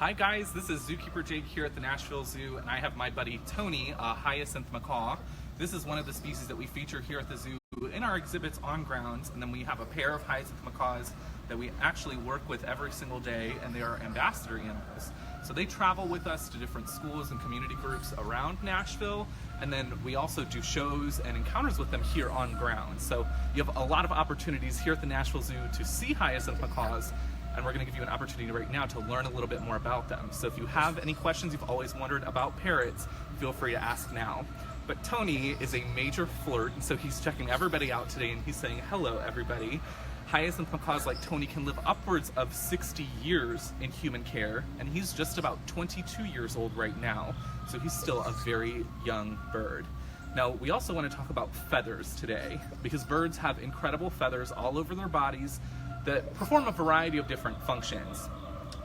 Hi guys, this is Zookeeper Jake here at the Nashville Zoo, and I have my buddy Tony, a hyacinth macaw. This is one of the species that we feature here at the zoo in our exhibits on grounds, and then we have a pair of hyacinth macaws that we actually work with every single day, and they are ambassador animals. So they travel with us to different schools and community groups around Nashville, and then we also do shows and encounters with them here on ground. So you have a lot of opportunities here at the Nashville Zoo to see hyacinth macaws, and we're going to give you an opportunity right now to learn a little bit more about them. So if you have any questions you've always wondered about parrots, feel free to ask now. But Tony is a major flirt, and so he's checking everybody out today, and he's saying, hello everybody. Hyacinth macaws like Tony can live upwards of 60 years in human care, and he's just about 22 years old right now, so he's still a very young bird. Now, we also want to talk about feathers today, because birds have incredible feathers all over their bodies that perform a variety of different functions.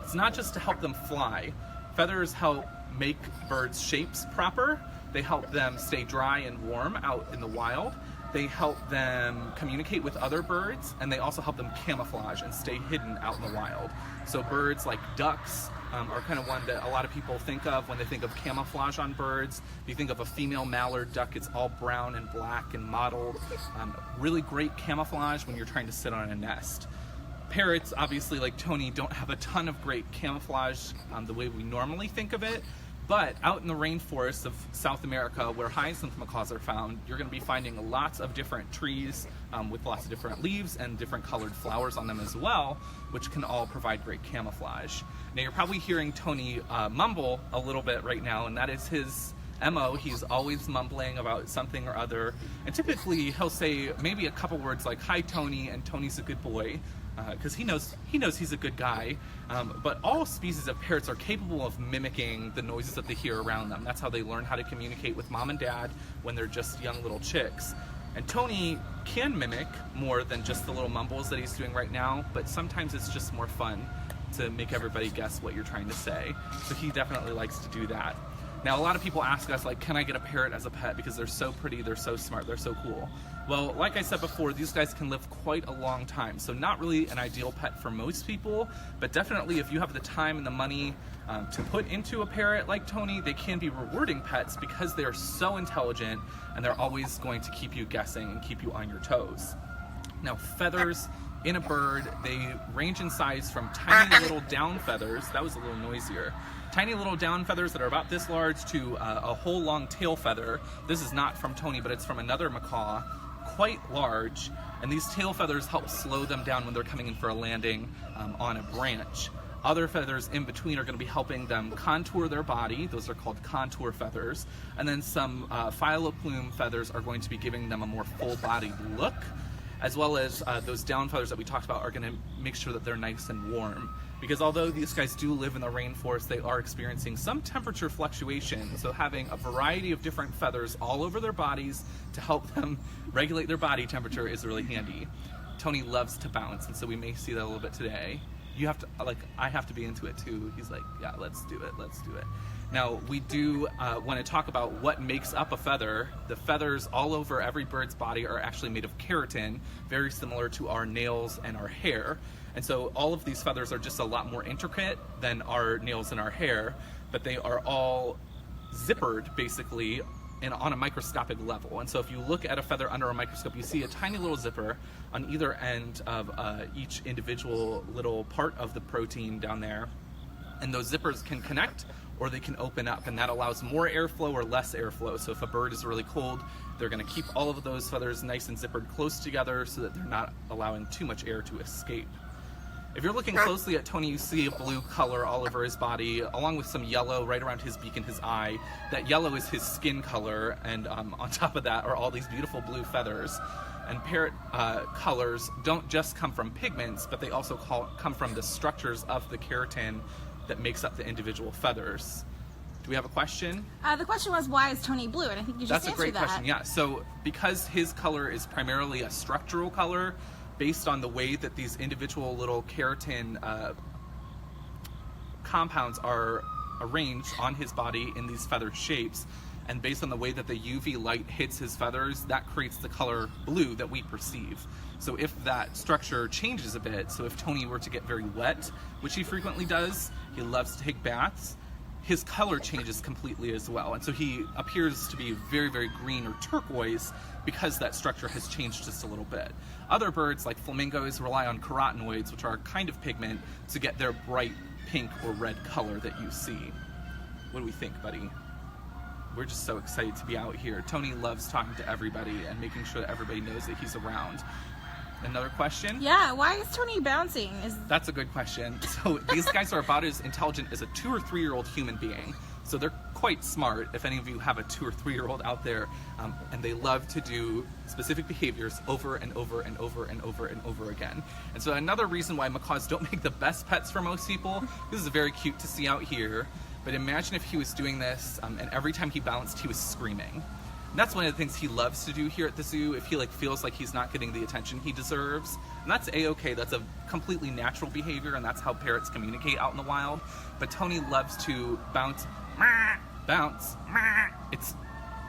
It's not just to help them fly. Feathers help make birds' shapes proper. They help them stay dry and warm out in the wild. They help them communicate with other birds, and they also help them camouflage and stay hidden out in the wild. So birds like ducks are kind of one that a lot of people think of when they think of camouflage on birds. If you think of a female mallard duck, it's all brown and black and mottled. Really great camouflage when you're trying to sit on a nest. Parrots, obviously, like Tony, don't have a ton of great camouflage the way we normally think of it, but out in the rainforests of South America, where hyacinth macaws are found, you're going to be finding lots of different trees with lots of different leaves and different colored flowers on them as well, which can all provide great camouflage. Now, you're probably hearing Tony mumble a little bit right now, and that is his MO. He's always mumbling about something or other, and typically he'll say maybe a couple words like, hi Tony, and Tony's a good boy, because he knows he's a good guy. But all species of parrots are capable of mimicking the noises that they hear around them. That's how they learn how to communicate with mom and dad when they're just young little chicks. And Tony can mimic more than just the little mumbles that he's doing right now, but sometimes it's just more fun to make everybody guess what you're trying to say. So he definitely likes to do that. Now, a lot of people ask us, like, can I get a parrot as a pet? Because they're so pretty, they're so smart, they're so cool. Well, like I said before, these guys can live quite a long time. So not really an ideal pet for most people, but definitely if you have the time and the money to put into a parrot like Tony, they can be rewarding pets because they're so intelligent and they're always going to keep you guessing and keep you on your toes. Now, feathers in a bird, they range in size from tiny little down feathers, that was a little noisier, tiny little down feathers that are about this large to a whole long tail feather. This is not from Tony, but it's from another macaw, quite large, and these tail feathers help slow them down when they're coming in for a landing on a branch. Other feathers in between are going to be helping them contour their body. Those are called contour feathers. And then some filoplume feathers are going to be giving them a more full-bodied look, as well as those down feathers that we talked about are going to make sure that they're nice and warm. Because although these guys do live in the rainforest, they are experiencing some temperature fluctuation. So having a variety of different feathers all over their bodies to help them regulate their body temperature is really handy. Tony loves to bounce, and so we may see that a little bit today. You have to, like, I have to be into it too. He's like, yeah, let's do it, let's do it. Now, we do want to talk about what makes up a feather. The feathers all over every bird's body are actually made of keratin, very similar to our nails and our hair. And so all of these feathers are just a lot more intricate than our nails and our hair, but they are all zippered, basically, on a microscopic level. And so if you look at a feather under a microscope, you see a tiny little zipper on either end of each individual little part of the protein down there. And those zippers can connect or they can open up, and that allows more airflow or less airflow. So if a bird is really cold, they're going to keep all of those feathers nice and zippered close together so that they're not allowing too much air to escape. If you're looking closely at Tony, you see a blue color all over his body, along with some yellow right around his beak and his eye. That yellow is his skin color, and on top of that are all these beautiful blue feathers. And parrot colors don't just come from pigments, but they also come from the structures of the keratin that makes up the individual feathers. Do we have a question? The question was, why is Tony blue? And I think you just answered that. That's a great question, yeah. So because his color is primarily a structural color, based on the way that these individual little keratin compounds are arranged on his body in these feathered shapes, and based on the way that the UV light hits his feathers, that creates the color blue that we perceive. So if that structure changes a bit, so if Tony were to get very wet, which he frequently does, he loves to take baths, his color changes completely as well. And so he appears to be very, very green or turquoise because that structure has changed just a little bit. Other birds, like flamingos, rely on carotenoids, which are a kind of pigment, to get their bright pink or red color that you see. What do we think, buddy? We're just so excited to be out here. Tony loves talking to everybody and making sure that everybody knows that he's around. Another question? Yeah, why is Tony bouncing? That's a good question. So these guys are about as intelligent as a 2 or 3 year old human being. So they're quite smart, if any of you have a 2 or 3 year old out there, and they love to do specific behaviors over and over and over and over and over again. And so another reason why macaws don't make the best pets for most people, this is very cute to see out here, but imagine if he was doing this and every time he bounced he was screaming. And that's one of the things he loves to do here at the zoo if he feels like he's not getting the attention he deserves. And that's a-okay, that's a completely natural behavior, and that's how parrots communicate out in the wild. But Tony loves to bounce, bounce. It's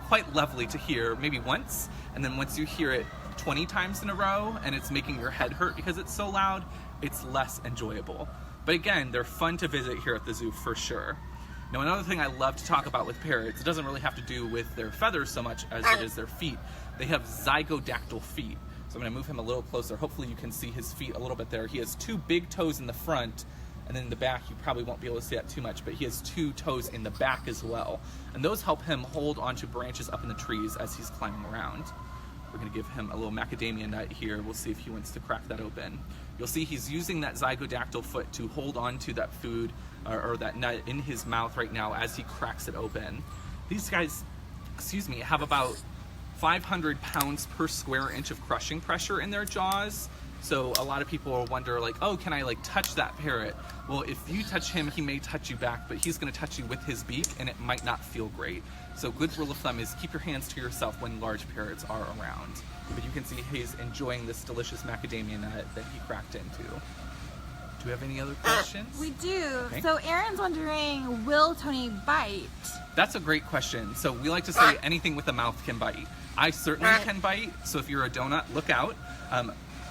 quite lovely to hear, maybe once, and then once you hear it 20 times in a row and it's making your head hurt because it's so loud, it's less enjoyable. But again, they're fun to visit here at the zoo for sure. Now, another thing I love to talk about with parrots, it doesn't really have to do with their feathers so much as it is their feet. They have zygodactyl feet. So I'm going to move him a little closer. Hopefully you can see his feet a little bit there. He has 2 big toes in the front, and then in the back you probably won't be able to see that too much, but he has 2 toes in the back as well. And those help him hold onto branches up in the trees as he's climbing around. We're going to give him a little macadamia nut here. We'll see if he wants to crack that open. You'll see he's using that zygodactyl foot to hold on to that food or that nut in his mouth right now as he cracks it open. These guys, have about 500 pounds per square inch of crushing pressure in their jaws. So a lot of people will wonder, like, oh, can I touch that parrot? Well, if you touch him, he may touch you back, but he's going to touch you with his beak, and it might not feel great. So good rule of thumb is keep your hands to yourself when large parrots are around. But you can see he's enjoying this delicious macadamia nut that he cracked into. Do we have any other questions? We do. Okay. So Aaron's wondering, will Tony bite? That's a great question. So we like to say anything with a mouth can bite. I certainly can bite, so if you're a donut, look out.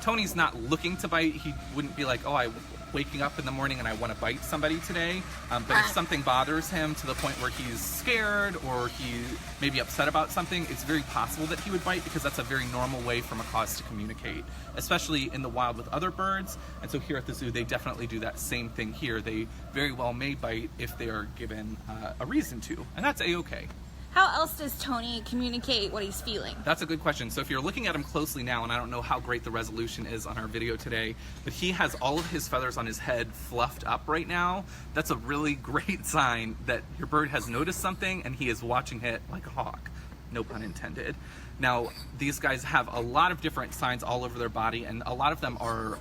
Tony's not looking to bite. He wouldn't be like, oh, I'm waking up in the morning and I want to bite somebody today. But if something bothers him to the point where he's scared or he may be upset about something, it's very possible that he would bite, because that's a very normal way for macaws to communicate, especially in the wild with other birds. And so here at the zoo, they definitely do that same thing here. They very well may bite if they are given a reason to, and that's a-okay. How else does Tony communicate what he's feeling? That's a good question. So if you're looking at him closely now, and I don't know how great the resolution is on our video today, but he has all of his feathers on his head fluffed up right now. That's a really great sign that your bird has noticed something and he is watching it like a hawk. No pun intended. Now, these guys have a lot of different signs all over their body, and a lot of them are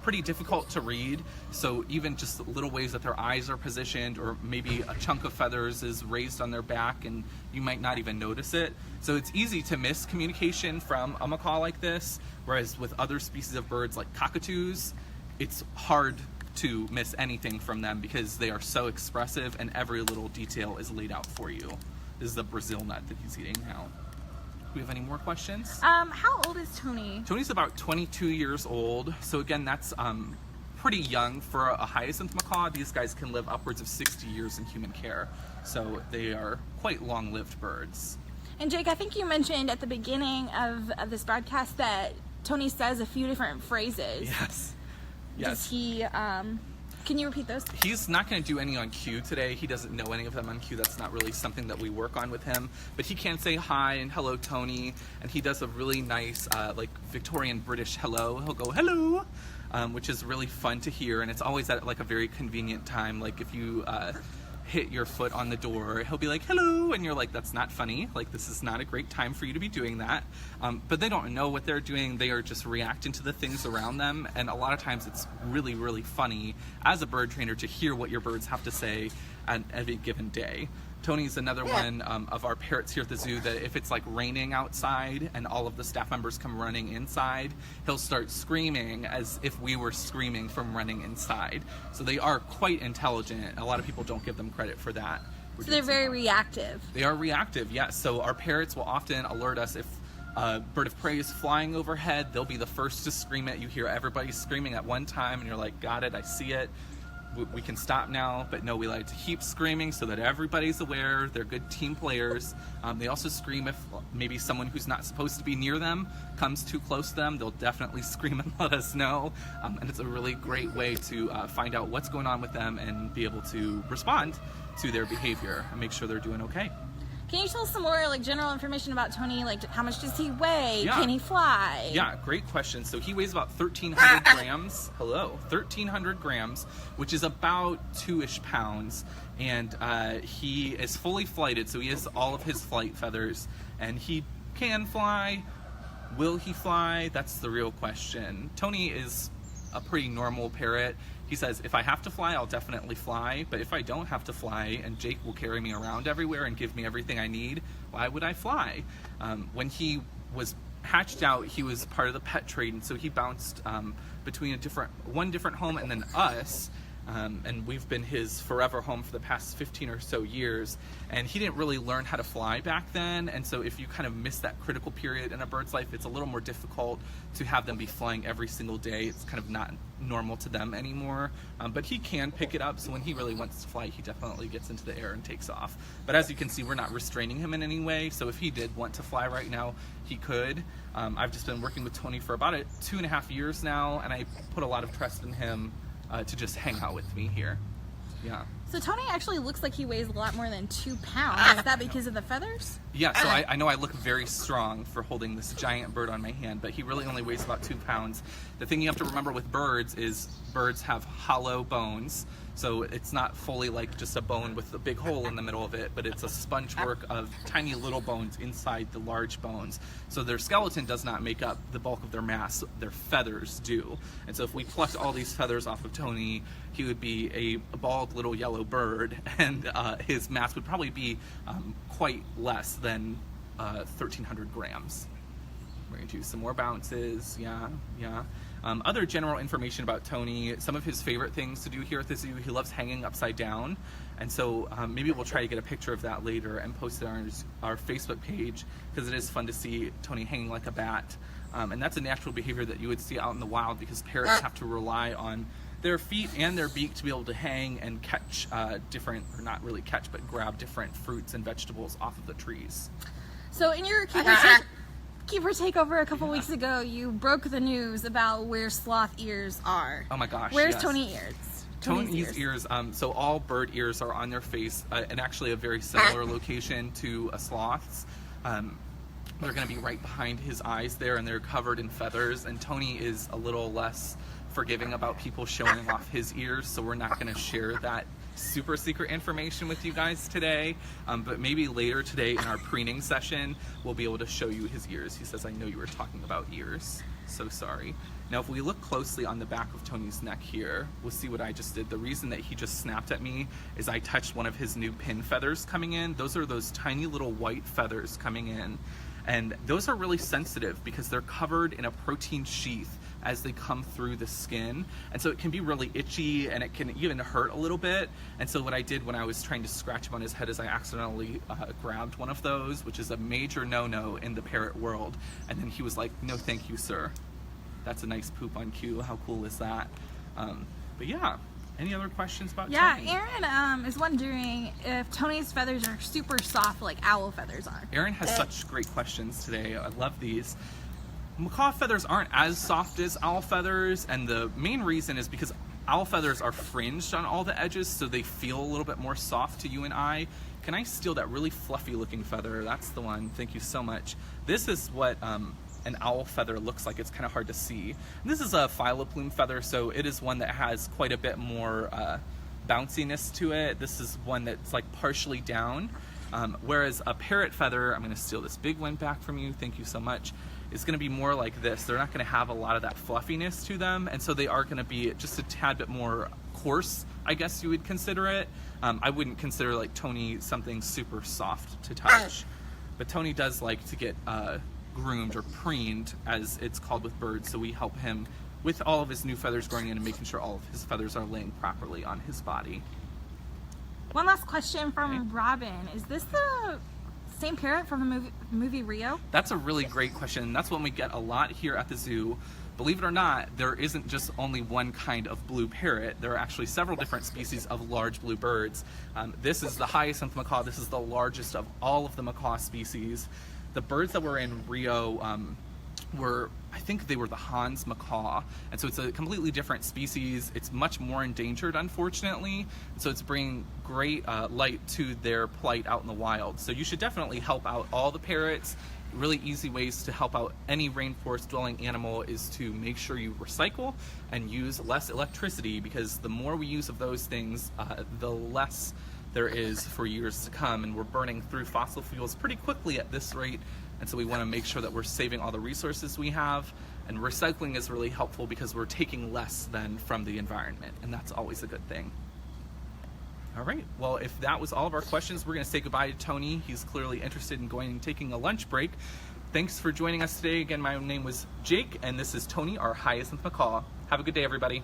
pretty difficult to read. So even just little ways that their eyes are positioned, or maybe a chunk of feathers is raised on their back and you might not even notice it. So it's easy to miss communication from a macaw like this, whereas with other species of birds like cockatoos, it's hard to miss anything from them because they are so expressive and every little detail is laid out for you. This is the Brazil nut that he's eating now. Do we have any more questions? How old is Tony? Tony's about 22 years old. So again, that's pretty young for a hyacinth macaw. These guys can live upwards of 60 years in human care. So they are quite long-lived birds. And Jake, I think you mentioned at the beginning of this broadcast that Tony says a few different phrases. Yes. Does he, can you repeat those? He's not going to do any on cue today. He doesn't know any of them on cue. That's not really something that we work on with him. But he can say hi and hello, Tony. And he does a really nice, Victorian British hello. He'll go, hello, which is really fun to hear. And it's always at a very convenient time. Like if you hit your foot on the door, he'll be like, hello, and you're like, that's not funny, this is not a great time for you to be doing that. But they don't know what they're doing. They are just reacting to the things around them, and a lot of times it's really, really funny as a bird trainer to hear what your birds have to say on every given day. Tony's another one of our parrots here at the zoo that if it's raining outside and all of the staff members come running inside, he'll start screaming as if we were screaming from running inside. So they are quite intelligent. A lot of people don't give them credit for that. So they're very reactive. They are reactive, yes. So our parrots will often alert us if a bird of prey is flying overhead. They'll be the first to scream it. You hear everybody screaming at one time, and you're like, got it, I see it. We can stop now. But no, we like to keep screaming so that everybody's aware. They're good team players. They also scream if maybe someone who's not supposed to be near them comes too close to them. They'll definitely scream and let us know. And it's a really great way to find out what's going on with them and be able to respond to their behavior and make sure they're doing okay. Can you tell us some more like general information about Tony? Like how much does he weigh? Yeah. Can he fly? Yeah, great question. So he weighs about 1,300 grams. 1,300 grams, which is about 2-ish pounds. And he is fully flighted, so he has all of his flight feathers. And he can fly. Will he fly? That's the real question. Tony is a pretty normal parrot. He says, if I have to fly, I'll definitely fly, but if I don't have to fly and Jake will carry me around everywhere and give me everything I need, why would I fly? When he was hatched out, he was part of the pet trade, and so he bounced between one different home and then us, and we've been his forever home for the past 15 or so years, and he didn't really learn how to fly back then, and so if you kind of miss that critical period in a bird's life, it's a little more difficult to have them be flying every single day. It's kind of not normal to them anymore, but he can pick it up, so when he really wants to fly, he definitely gets into the air and takes off. But as you can see, we're not restraining him in any way, so if he did want to fly right now, he could. I've just been working with Tony for about 2.5 years now, and I put a lot of trust in him to just hang out with me here. Yeah. So Tony actually looks like he weighs a lot more than 2 pounds. Is that because of the feathers? Yeah, so I know I look very strong for holding this giant bird on my hand, but he really only weighs about 2 pounds. The thing you have to remember with birds is birds have hollow bones. So it's not fully like just a bone with a big hole in the middle of it, but it's a sponge work of tiny little bones inside the large bones. So their skeleton does not make up the bulk of their mass, their feathers do. And so if we plucked all these feathers off of Tony, he would be a bald little yellow bird, and his mass would probably be quite less than 1,300 grams. We're going to do some more bounces, yeah. Other general information about Tony, some of his favorite things to do here at the zoo, he loves hanging upside down, and so maybe we'll try to get a picture of that later and post it on our Facebook page, because it is fun to see Tony hanging like a bat, and that's a natural behavior that you would see out in the wild, because parrots have to rely on their feet and their beak to be able to hang and catch different, or not really catch, but grab different fruits and vegetables off of the trees. So in your Keeper Takeover a couple weeks ago, you broke the news about where sloth ears are. Oh my gosh, Where's yes. Tony's ears? Tony's ears, so all bird ears are on their face, and actually a very similar location to a sloth's. They're going to be right behind his eyes there, and they're covered in feathers, and Tony is a little less forgiving about people showing off his ears, so we're not going to share that super secret information with you guys today, but maybe later today in our preening session we'll be able to show you his ears. He says, I know you were talking about ears, so sorry. Now if we look closely on the back of Tony's neck here, we'll see what I just did. The reason that he just snapped at me is I touched one of his new pin feathers coming in. Those are those tiny little white feathers coming in, and those are really sensitive because they're covered in a protein sheath as they come through the skin, and so it can be really itchy, and it can even hurt a little bit. And so what I did when I was trying to scratch him on his head is I accidentally grabbed one of those, which is a major no-no in the parrot world, and then he was like, no thank you, sir. That's a nice poop on cue. How cool is that? But yeah, any other questions about Tony? Aaron is wondering if Tony's feathers are super soft like owl feathers are. Aaron has such great questions today. I love these. Macaw feathers aren't as soft as owl feathers, and the main reason is because owl feathers are fringed on all the edges, so they feel a little bit more soft to you and I. Can I steal that really fluffy looking feather? That's the one. Thank you so much. This is what an owl feather looks like. It's kind of hard to see. This is a phyloplume feather, so it is one that has quite a bit more bounciness to it. This is one that's like partially down, whereas a parrot feather, I'm going to steal this big one back from you, thank you so much, is going to be more like this. They're not going to have a lot of that fluffiness to them, and so they are going to be just a tad bit more coarse, I guess you would consider it. I wouldn't consider like Tony something super soft to touch, but Tony does like to get groomed or preened, as it's called with birds, so we help him with all of his new feathers growing in and making sure all of his feathers are laying properly on his body. One last question from Robin. Is this the same parrot from the movie Rio? That's a really great question. That's one we get a lot here at the zoo. Believe it or not, there isn't just only one kind of blue parrot. There are actually several different species of large blue birds. This is the hyacinth macaw. This is the largest of all of the macaw species. The birds that were in Rio I think they were the Hans macaw, and so it's a completely different species. It's much more endangered, unfortunately, so it's bringing great light to their plight out in the wild. So you should definitely help out all the parrots. Really easy ways to help out any rainforest dwelling animal is to make sure you recycle and use less electricity, because the more we use of those things, the less there is for years to come, and we're burning through fossil fuels pretty quickly at this rate. And so we want to make sure that we're saving all the resources we have, and recycling is really helpful because we're taking less than from the environment, and that's always a good thing. All right, well, if that was all of our questions, we're going to say goodbye to Tony. He's clearly interested in going and taking a lunch break. Thanks for joining us today. Again, my name was Jake, and this is Tony, our hyacinth macaw. Have a good day, everybody.